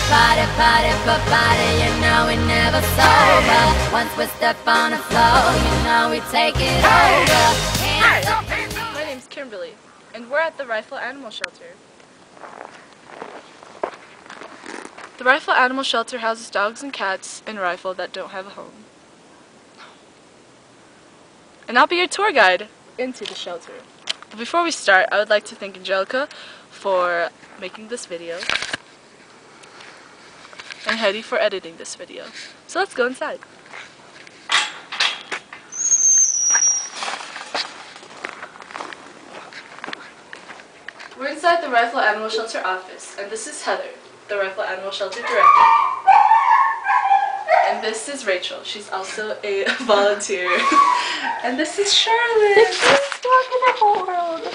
party, party, party, you know we never sober. Once we step on the floor, you know we take it over. Hi, my name's Kimberly, and we're at the Rifle Animal Shelter. The Rifle Animal Shelter houses dogs and cats in Rifle that don't have a home. And I'll be your tour guide into the shelter. But before we start, I would like to thank Angelica for making this video and Hetty for editing this video. So let's go inside. We're inside the Rifle Animal Shelter office, and this is Heather, the Rifle Animal Shelter director. And this is Rachel. She's also a volunteer. And this is Charlotte. She's talking the whole world.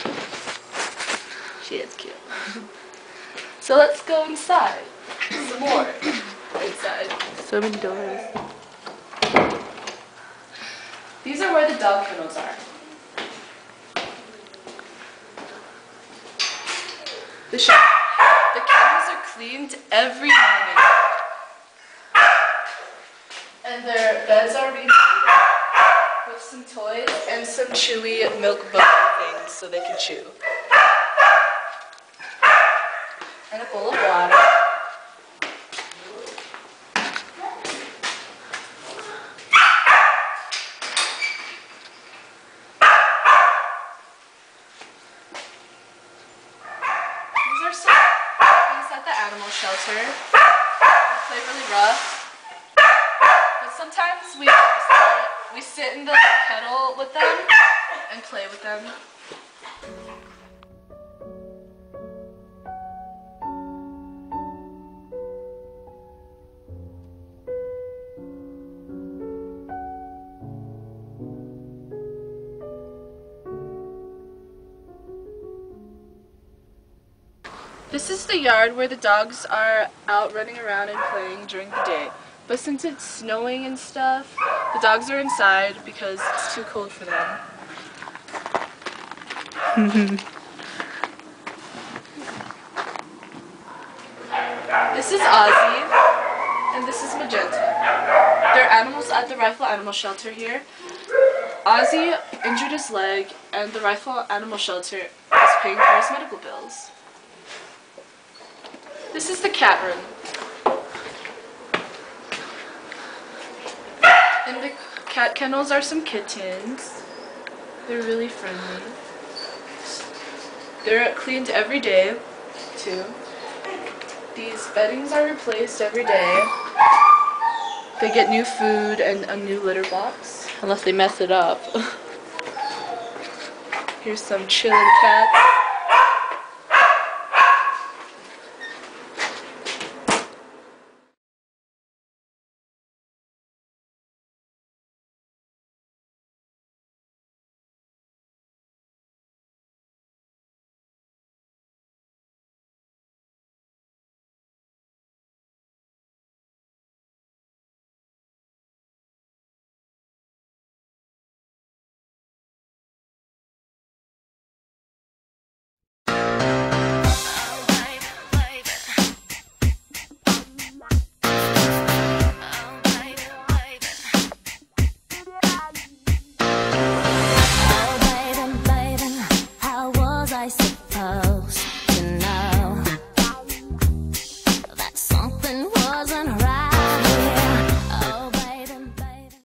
She is cute. So let's go inside. Some more inside. So many doors. These are where the dog kennels are. The kennels are cleaned every morning. And their beds are remade with some toys and some chewy milk bone things so they can chew. And a bowl of water. These are some things at the animal shelter. They play really rough. But sometimes we sit in the kennel with them and play with them. This is the yard where the dogs are out running around and playing during the day. But since it's snowing and stuff, the dogs are inside because it's too cold for them. This is Ozzy, and this is Magenta. They're animals at the Rifle Animal Shelter here. Ozzy injured his leg, and the Rifle Animal Shelter is paying for his medical bills. This is the cat room. In the cat kennels are some kittens. They're really friendly. They're cleaned every day, too. These beddings are replaced every day. They get new food and a new litter box, unless they mess it up. Here's some chilling cats.